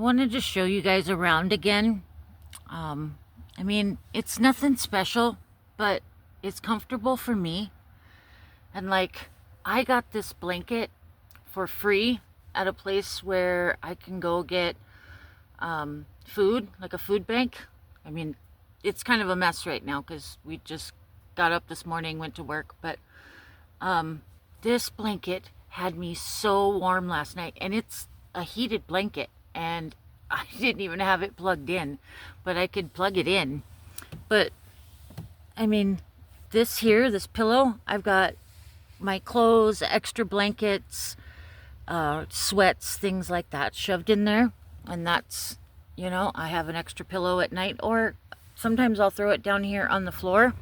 I wanted to show you guys around again. I mean, it's nothing special, but it's comfortable for me. And like, I got this blanket for free at a place where I can go get food, like a food bank. I mean, it's kind of a mess right now because we just got up this morning, went to work, but this blanket had me so warm last night, and it's a heated blanket, and I didn't even have it plugged in, but I could plug it in. But I mean, this pillow, I've got my clothes, extra blankets, sweats, things like that shoved in there. And that's, I have an extra pillow at night, or sometimes I'll throw it down here on the floor.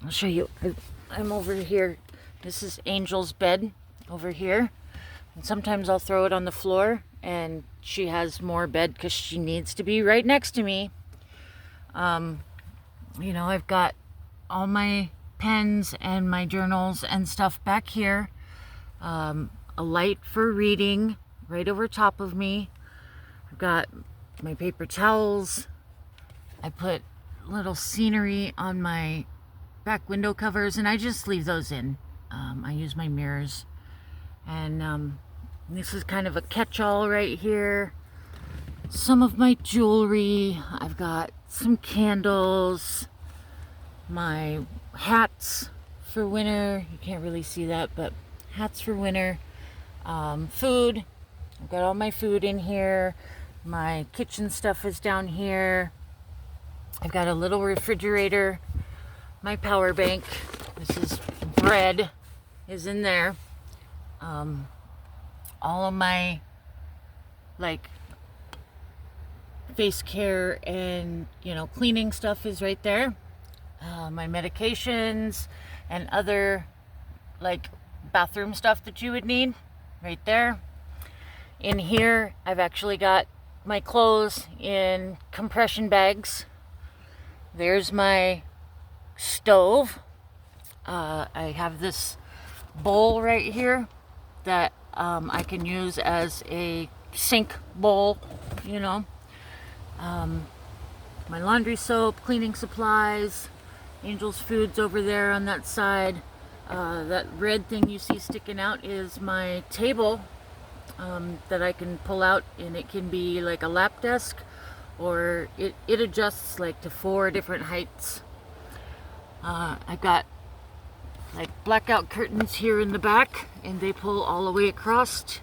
I'll show you. I'm over here. This is Angel's bed over here. And sometimes I'll throw it on the floor, and she has more bed because she needs to be right next to me. I've got all my pens and my journals and stuff back here. A light for reading right over top of me. I've got my paper towels. I put little scenery on my back window covers, and I just leave those in. I use my mirrors. And this is kind of a catch-all right here. Some of my jewelry. I've got some candles. My hats for winter. You can't really see that, but hats for winter. Food. I've got all my food in here. My kitchen stuff is down here. I've got a little refrigerator. My power bank. This is bread is in there. All of my face care and cleaning stuff is right there. My medications and other bathroom stuff that you would need right there. In here, I've actually got my clothes in compression bags. There's my stove. I have this bowl right here that I can use as a sink bowl, my laundry soap, cleaning supplies, Angel's Food's over there on that side. That red thing you see sticking out is my table that I can pull out, and it can be like a lap desk, or it adjusts to 4 different heights. I've got blackout curtains here in the back, and they pull all the way across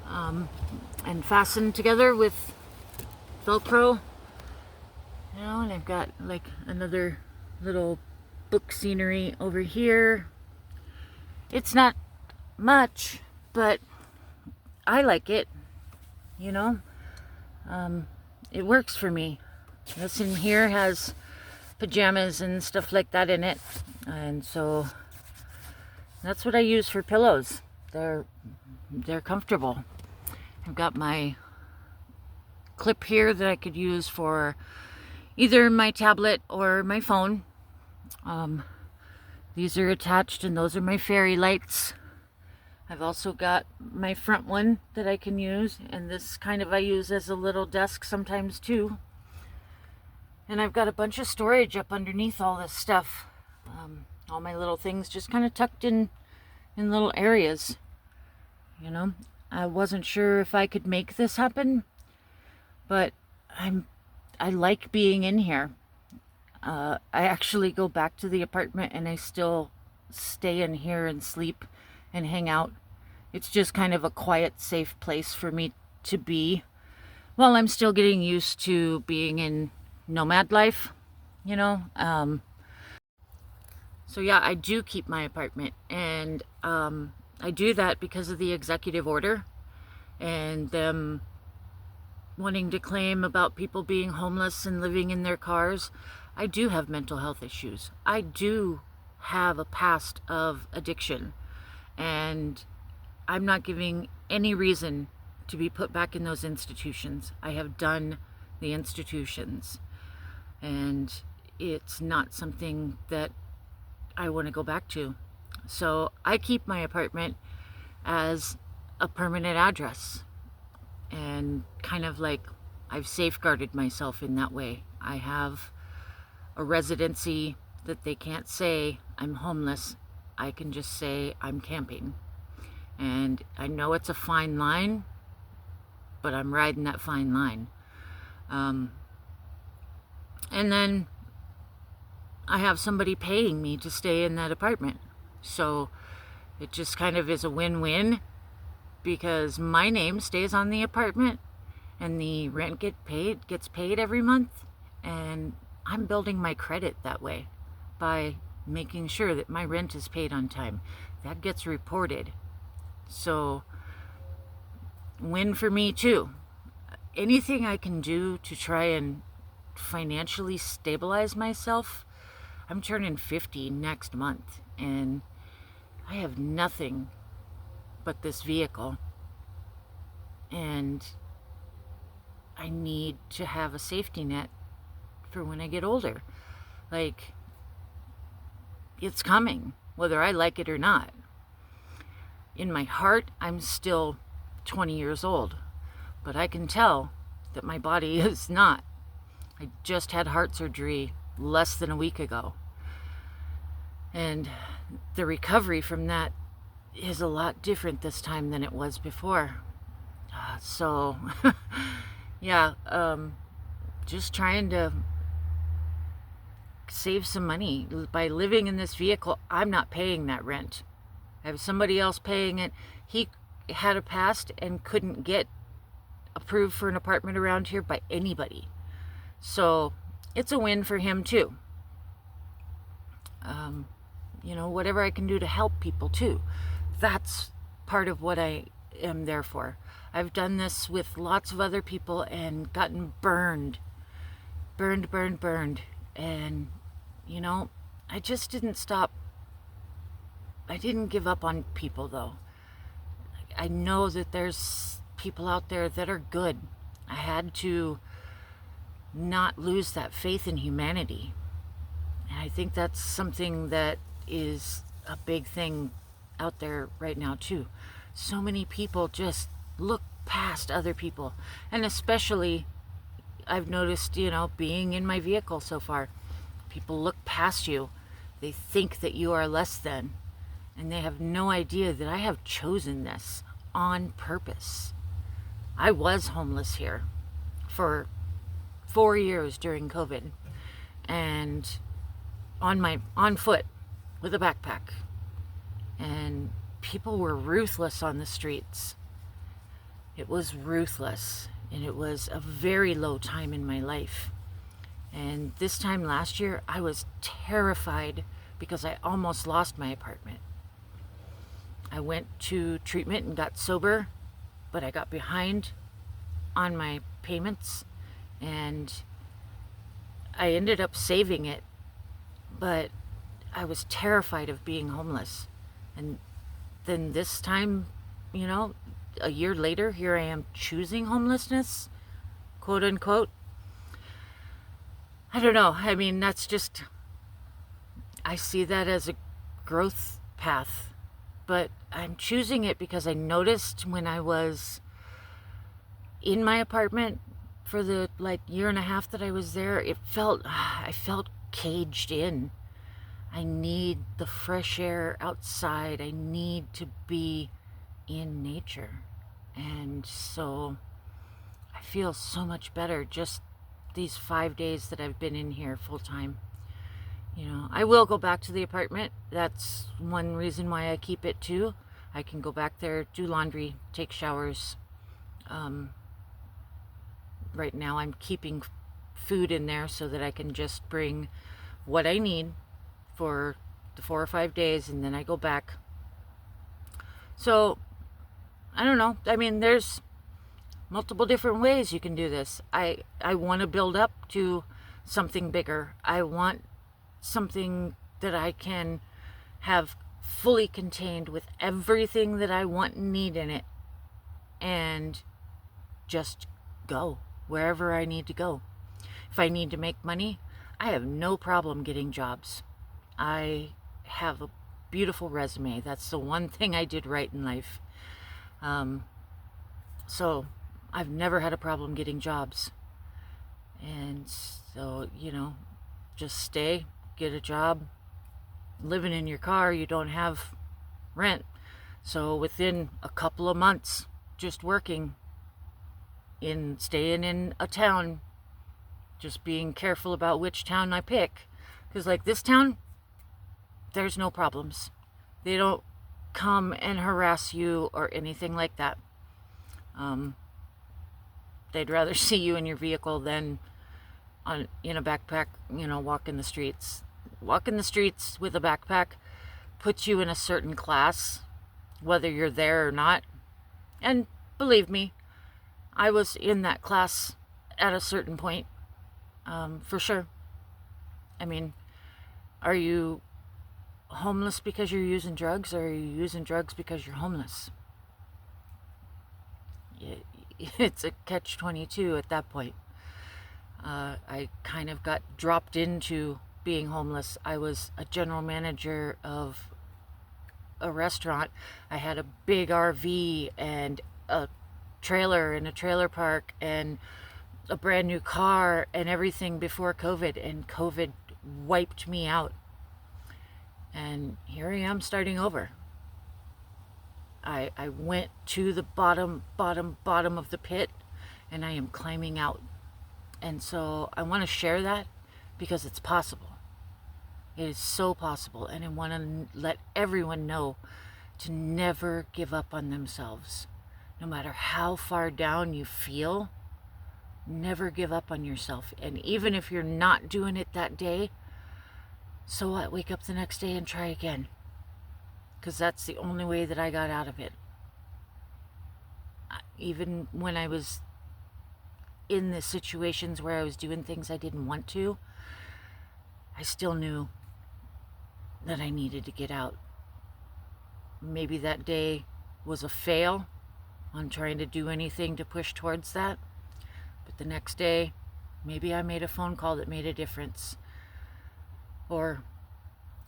and fasten together with Velcro. And I've got another little book scenery over here. It's not much, but I like it. It works for me. This in here has pajamas and stuff like that in it, and so that's what I use for pillows. They're comfortable. I've got my clip here that I could use for either my tablet or my phone. These are attached, and those are my fairy lights. I've also got my front one that I can use, and this I use as a little desk sometimes too. And I've got a bunch of storage up underneath all this stuff. All my little things just kind of tucked in little areas. I wasn't sure if I could make this happen, but I like being in here. I actually go back to the apartment, and I still stay in here and sleep and hang out. It's just kind of a quiet, safe place for me to be while I'm still getting used to being in nomad life, So yeah, I do keep my apartment, and I do that because of the executive order and them wanting to claim about people being homeless and living in their cars. I do have mental health issues. I do have a past of addiction, and I'm not giving any reason to be put back in those institutions. I have done the institutions, and it's not something that I want to go back to. So I keep my apartment as a permanent address. and kind of like I've safeguarded myself in that way. I have a residency that they can't say I'm homeless. I can just say I'm camping. And I know it's a fine line, but I'm riding that fine line. And then I have somebody paying me to stay in that apartment. So it just kind of is a win-win, because my name stays on the apartment and the rent gets paid every month, and I'm building my credit that way by making sure that my rent is paid on time. That gets reported. So win for me too. Anything I can do to try and financially stabilize myself. I'm turning 50 next month, and I have nothing but this vehicle, and I need to have a safety net for when I get older. Like, it's coming, whether I like it or not. In my heart, I'm still 20 years old, but I can tell that my body is not. I just had heart surgery less than a week ago, and the recovery from that is a lot different this time than it was before. So yeah, just trying to save some money by living in this vehicle. I'm not paying that rent. I have somebody else paying it. He had a past and couldn't get approved for an apartment around here by anybody. So it's a win for him too. Whatever I can do to help people too. That's part of what I am there for. I've done this with lots of other people and gotten burned. And, I just didn't stop. I didn't give up on people though. I know that there's people out there that are good. I had to not lose that faith in humanity. And I think that's something that is a big thing out there right now too. So many people just look past other people. And especially, I've noticed, being in my vehicle so far, people look past you. They think that you are less than. And they have no idea that I have chosen this on purpose. I was homeless here for 4 years during COVID, and on foot with a backpack. And people were ruthless on the streets. It was ruthless, and it was a very low time in my life. And this time last year, I was terrified because I almost lost my apartment. I went to treatment and got sober, but I got behind on my payments, and I ended up saving it, but I was terrified of being homeless. And then this time, a year later, here I am choosing homelessness, quote unquote. I don't know. I mean, that's just, I see that as a growth path, but I'm choosing it because I noticed when I was in my apartment for the year and a half that I was there, I felt caged in. I need the fresh air outside. I need to be in nature. And so I feel so much better just these 5 days that I've been in here full time. I will go back to the apartment. That's one reason why I keep it too. I can go back there, do laundry, take showers. Right now I'm keeping food in there so that I can just bring what I need for the 4 or 5 days, and then I go back. So I don't know. I mean, there's multiple different ways you can do this. I want to build up to something bigger. I want something that I can have fully contained with everything that I want and need in it, and just go wherever I need to go. If I need to make money, I have no problem getting jobs. I have a beautiful resume. That's the one thing I did right in life. So I've never had a problem getting jobs. And so, just stay, get a job, living in your car, you don't have rent. So within a couple of months, just working staying in a town, just being careful about which town I pick. Because like this town, there's no problems. They don't come and harass you or anything like that. They'd rather see you in your vehicle than in a backpack, walking the streets. Walking the streets with a backpack puts you in a certain class, whether you're there or not. And believe me, I was in that class at a certain point, for sure. I mean, are you homeless because you're using drugs, or are you using drugs because you're homeless? It's a catch-22 at that point. I kind of got dropped into being homeless. I was a general manager of a restaurant. I had a big RV and a trailer in a trailer park and a brand new car and everything before COVID, and COVID wiped me out. And here I am starting over. I went to the bottom of the pit, and I am climbing out. And so I want to share that because it's possible. It is so possible. And I want to let everyone know to never give up on themselves. No matter how far down you feel, never give up on yourself. And even if you're not doing it that day, so what? Wake up the next day and try again. Because that's the only way that I got out of it. Even when I was in the situations where I was doing things I didn't want to, I still knew that I needed to get out. Maybe that day was a fail on trying to do anything to push towards that. But the next day, maybe I made a phone call that made a difference. Or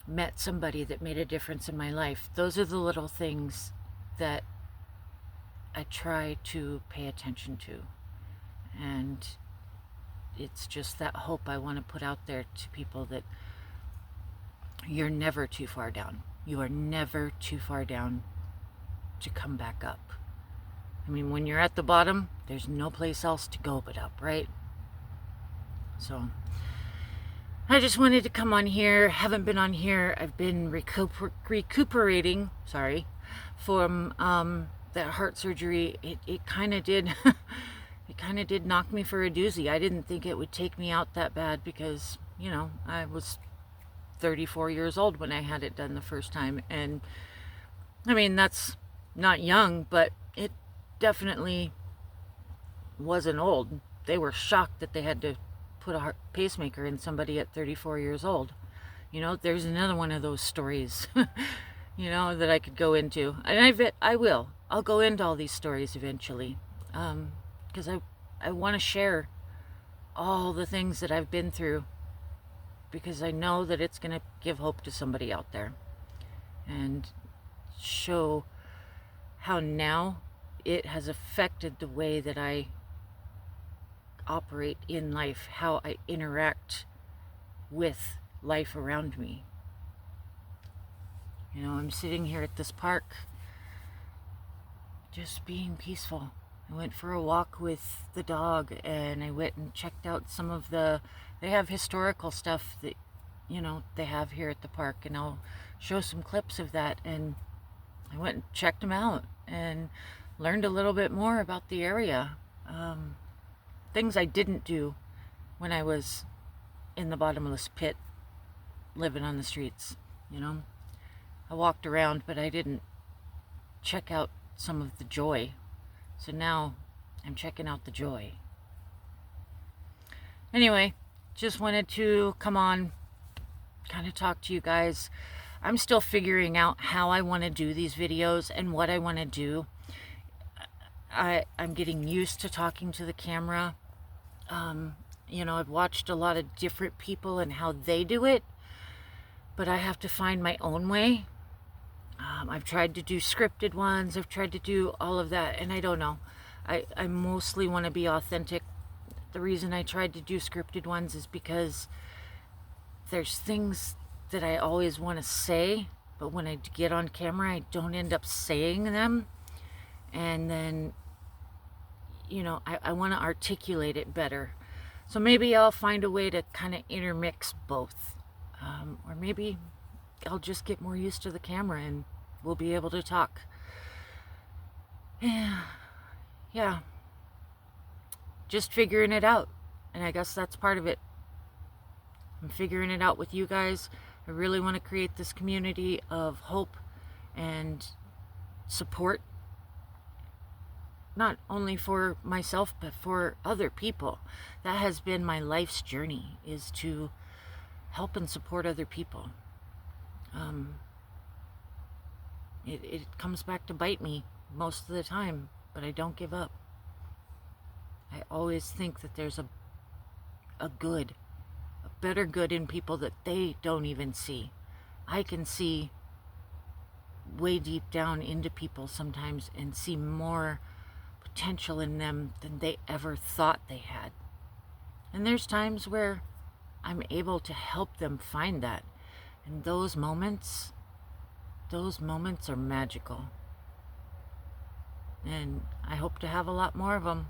met somebody that made a difference in my life. Those are the little things that I try to pay attention to. And it's just that hope I want to put out there to people, that you're never too far down. You are never too far down to come back up. I mean, when you're at the bottom, there's no place else to go but up, right? So I just wanted to come on here. Haven't been on here. I've been recuperating, from that heart surgery. It kind of did, it kind of did knock me for a doozy. I didn't think it would take me out that bad because, I was 34 years old when I had it done the first time. And I mean, that's not young, but it definitely wasn't old. They were shocked that they had to put a pacemaker in somebody at 34 years old. There's another one of those stories, that I could go into. And I will. I'll go into all these stories eventually. Because I want to share all the things that I've been through, because I know that it's going to give hope to somebody out there and show how now it has affected the way that I operate in life, how I interact with life around me. I'm sitting here at this park just being peaceful. I went for a walk with the dog, and I went and checked out some of they have historical stuff that they have here at the park, and I'll show some clips of that. And I went and checked them out and learned a little bit more about the area. Things I didn't do when I was in the bottomless pit, living on the streets. I walked around, but I didn't check out some of the joy. So now I'm checking out the joy. Anyway, just wanted to come on, kind of talk to you guys. I'm still figuring out how I want to do these videos and what I want to do. I'm getting used to talking to the camera. I've watched a lot of different people and how they do it, but I have to find my own way. I've tried to do scripted ones. I've tried to do all of that, and I don't know. I mostly want to be authentic. The reason I tried to do scripted ones is because there's things that I always want to say, but when I get on camera, I don't end up saying them. And then, you know, I want to articulate it better. So maybe I'll find a way to kind of intermix both. Or maybe I'll just get more used to the camera and we'll be able to talk. Yeah. Just figuring it out. And I guess that's part of it. I'm figuring it out with you guys. I really want to create this community of hope and support, not only for myself but for other people. That has been my life's journey, is to help and support other people. It comes back to bite me most of the time, but I don't give up. I always think that there's a better good in people that they don't even see. I can see way deep down into people sometimes and see more potential in them than they ever thought they had. And there's times where I'm able to help them find that. And those moments are magical. And I hope to have a lot more of them.